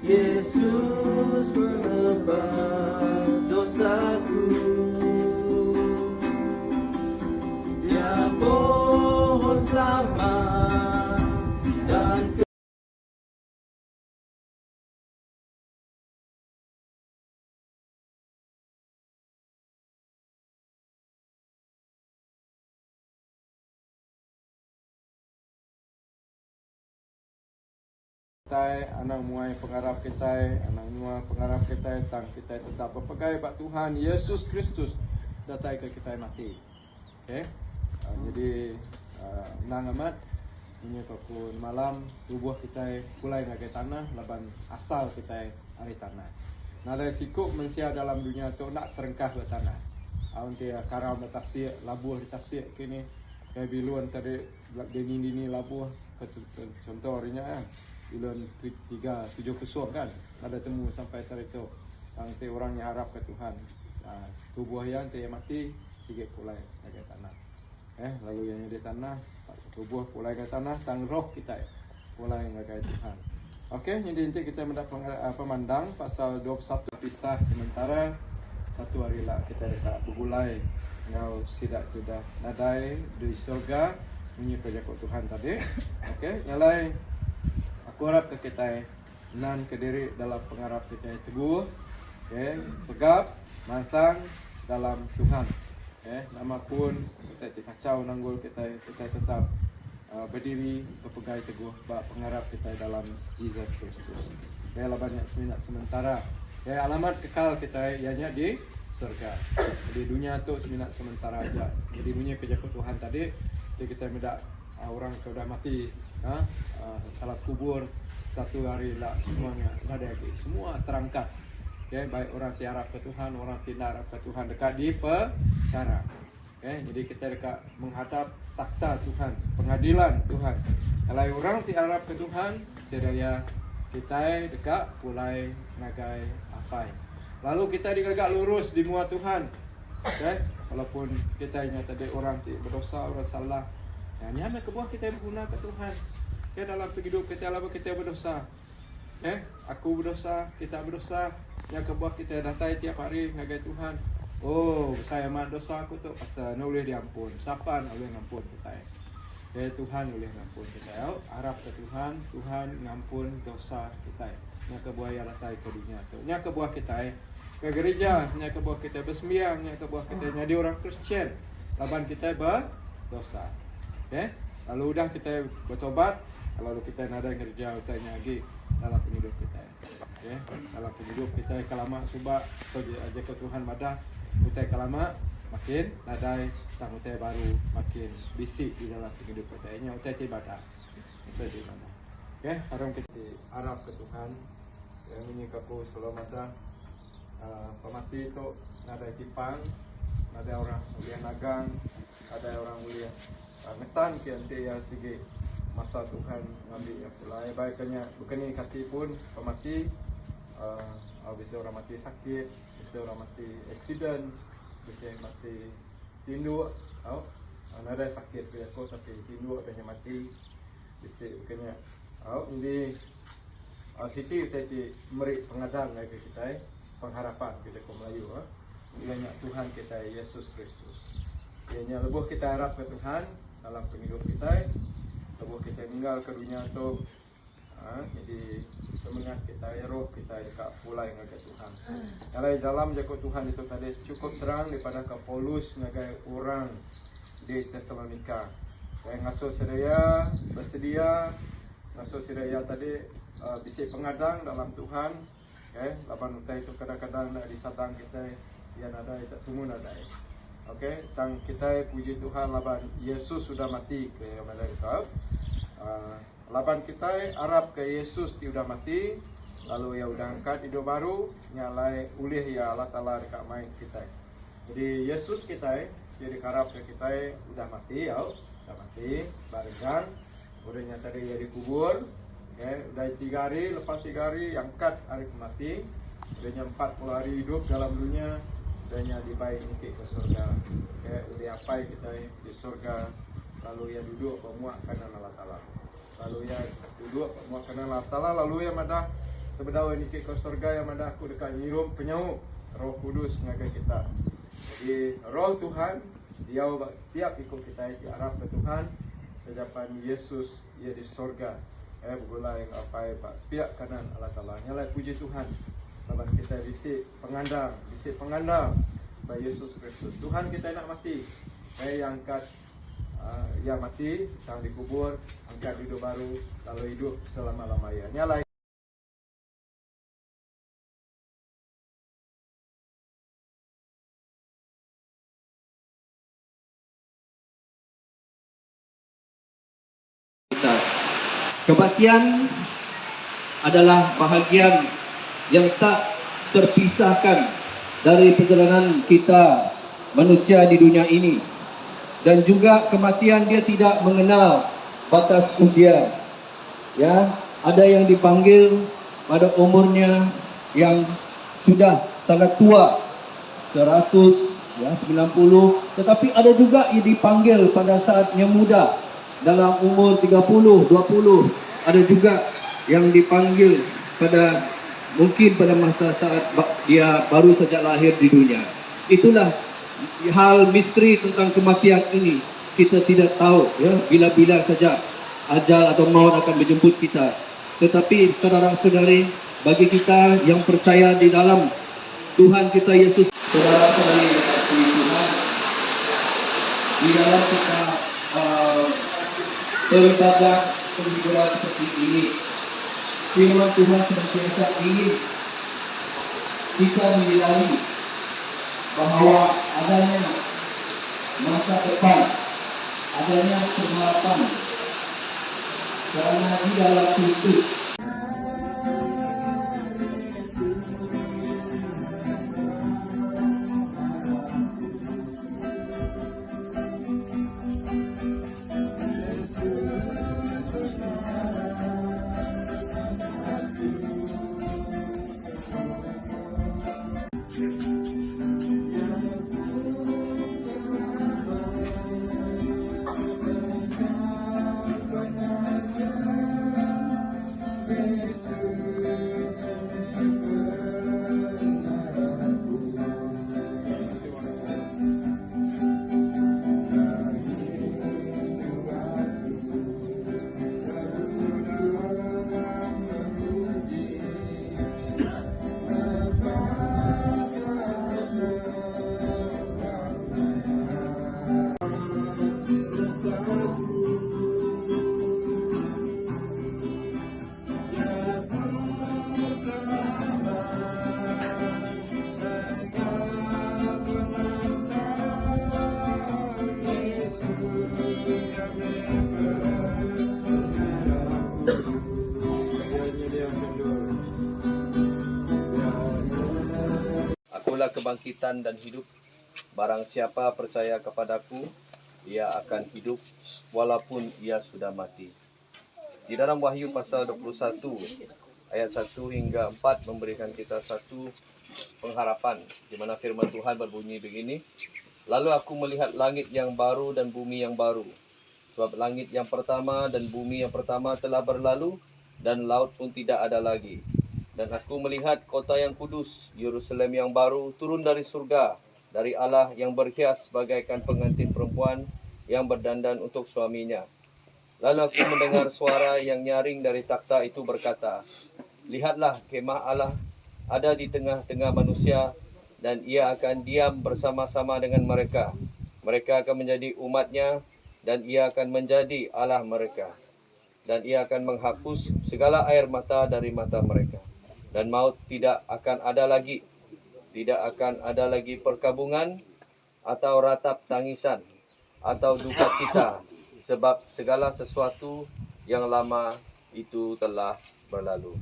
Yesus menebus dosaku. Dia pohon selamat dan kita anang muai pengarap kita, anang muai pengarap kita tang kita tetap berpegang pak Tuhan Yesus Kristus datang ke kita mati. Okey. Jadi nang amat ini pun malam tubuh kita pulai ngagai tanah laban asal kita hari tanah. Nada sikuk mensia dalam dunia tu nak terengkah ke tanah. Aun dia karam tafsir labuh ditafsir kini kayak biluan tadi dini labuh contoh orinya bulan 3 7 kusur kan ada temu sampai tadi tu nanti orangnya harap ke Tuhan. Tubuh yang dia mati sikit pulai ke tanah. Lalu yang di tanah tubuh pulai ke tanah tang roh kita pulai ke Tuhan. Okey, jadi nanti kita mendapat pemandang pasal 21 pisah sementara satu hari lah kita dekat bergulai ngau sidak-sidak nadai di surga bunyi pejabat Tuhan tadi. Okey, nyalai aku harap ke kita nan ke diri dalam pengarap kita teguh, tegap, masang dalam Tuhan. Nama pun kita kacau nanggul kita tetap berdiri berpegang teguh bak pengarap kita dalam Jesus Kristus. Lah banyak seminat sementara. Alamat kekal kita ianya di surga. Di dunia tu seminat sementara aja. Jadi bunyi pejabat Tuhan tadi kita mendak orang sudah mati, salat kubur satu hari lah semuanya ada lagi semua terangkat. Baik orang tiarap ke Tuhan, orang tidak harap ke Tuhan dekat di penjara. Jadi kita dekat menghadap takhta Tuhan, pengadilan Tuhan. Kalau orang tiarap ke Tuhan, sedaya kita dekat pulai nagai apai. Lalu kita digagak lurus di muat Tuhan. Walaupun kita ingat tadi orang berdosa, orang salah. Ini hanya kebuah kita berguna ke Tuhan. Dalam hidup kita lalu kita berdosa. Aku berdosa, kita berdosa. Yang kebuah kita datang tiap hari ngagai Tuhan. Oh, saya mah dosa aku tu pasal boleh diampun. Siapa nak boleh ngampun kita? Tuhan boleh ngampun kita. Harap ke Tuhan, Tuhan ngampun dosa kita. Yang kebuah yang datang ke dunia tu. Yang kebuah kita ke gereja, yang kebuah kita bersembahyang, yang kebuah kita jadi orang Kristian. Laban kita berdosa. Lalu udah kita bertobat, lalu kita ada kerja utanya lagi dalam hidup kita. Dalam hidup kita kelama subak aja ke Tuhan madah, utai kelama makin nadai tang utai baru makin bisik di dalam hidup kita. Nya utai ibadah. Utai ibadah. Harum kita harap ke Tuhan yang ini kapu selamata pemati itu nadai tipang, ada orang mulia nagang, ada orang mulia ngetan ke nanti ya sige masa Tuhan ngambil yang pula baiknya bukannya kaki pun pemati bisa orang mati sakit, bisa orang mati aksiden, bisa mati tindu, ada sakit dia kok tapi tindu ada mati, bisa bukannya ini Siti kita meri pengadang lagi kita pengharapan kita ke Melayu ianya Tuhan kita Yesus Kristus. Ianya lebih kita harap ke Tuhan dalam hidup kita, lebih kita tinggal ke dunia tu. Jadi semangat kita, roh kita dekat pulai dengan Tuhan. Kalau dalam jago Tuhan itu tadi cukup terang daripada ke Paulus ngagai orang di Tesalonika. Yang ngasuh sedaya bersedia, ngasuh sedaya tadi bisa pengadang dalam Tuhan. Lapan utai itu kadang-kadang nak disadang kita yang ada tak tunggu ada. Tang kita puji Tuhan laban Yesus sudah mati ke mereka. Laban kita harap ke Yesus sudah mati, lalu ya udah angkat hidup baru, nyalai ulih ya Allah Taala dekat main kita. Jadi Yesus kita jadi harap ke kita udah mati, udah mati, barengan, udahnya tadi ya dikubur, udah 3 hari, lepas 3 hari angkat hari mati, udahnya 40 hari hidup dalam dunia. Udahnya dibaik nanti ke surga. Udah apa kita di surga. Lalu ya duduk pemuak kanan Allah Ta'ala. Lalu ya duduk pemuak kanan Allah Ta'ala. Lalu ya madah sebenarnya ini ke surga yang mana aku dekat nyirum penyauk Roh Kudus mengagai kita. Jadi Roh Tuhan dia tiap ikut kita diarah ke Tuhan sejapan Yesus ia di surga. Bergulai apa pak setiap kanan Allah Taala. Nyalai puji Tuhan. Laban kita bisik pengandang by Yesus Kristus. Tuhan kita nak mati. Yang angkat yang mati, sang dikubur, angkat hidup baru, lalu hidup selama-lamanya. Nyalai kita. Kematian adalah bahagian yang tak terpisahkan dari perjalanan kita manusia di dunia ini. Dan juga kematian dia tidak mengenal batas usia. Ya, ada yang dipanggil pada umurnya yang sudah sangat tua, 100, ya 90, tetapi ada juga yang dipanggil pada saat yang muda, dalam umur 30, 20. Ada juga yang dipanggil pada mungkin pada masa saat dia baru saja lahir di dunia. Itulah hal misteri tentang kematian ini. Kita tidak tahu ya bila-bila saja ajal atau maut akan menjemput kita. Tetapi saudara-saudari, bagi kita yang percaya di dalam Tuhan kita Yesus, saudara-saudari kasih Tuhan, di dalam kita beribadah penghiburan seperti ini, firman Tuhan senantiasa ingin kita menyadari bahawa adanya masa depan, adanya pengharapan karena di dalam Kristus. Akulah kebangkitan dan hidup. Barang siapa percaya kepadaku, ia akan hidup walaupun ia sudah mati. Di dalam Wahyu pasal 21 ayat 1 hingga 4 memberikan kita satu pengharapan, di mana firman Tuhan berbunyi begini. Lalu aku melihat langit yang baru dan bumi yang baru. Sebab langit yang pertama dan bumi yang pertama telah berlalu, dan laut pun tidak ada lagi. Dan aku melihat kota yang kudus, Yerusalem yang baru, turun dari surga, dari Allah yang berhias bagaikan pengantin perempuan yang berdandan untuk suaminya. Lalu aku mendengar suara yang nyaring dari takhta itu berkata, lihatlah, kemah Allah ada di tengah-tengah manusia, dan ia akan diam bersama-sama dengan mereka. Mereka akan menjadi umatnya, dan ia akan menjadi Allah mereka. Dan ia akan menghapus segala air mata dari mata mereka. Dan maut tidak akan ada lagi. Tidak akan ada lagi perkabungan, atau ratap tangisan, atau duka cita. Sebab segala sesuatu yang lama itu telah berlalu.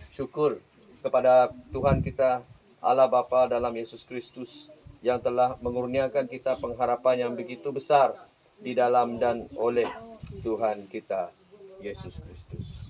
Syukur kepada Tuhan kita, Allah Bapa dalam Yesus Kristus, yang telah mengurniakan kita pengharapan yang begitu besar di dalam dan oleh Tuhan kita, Yesus Kristus.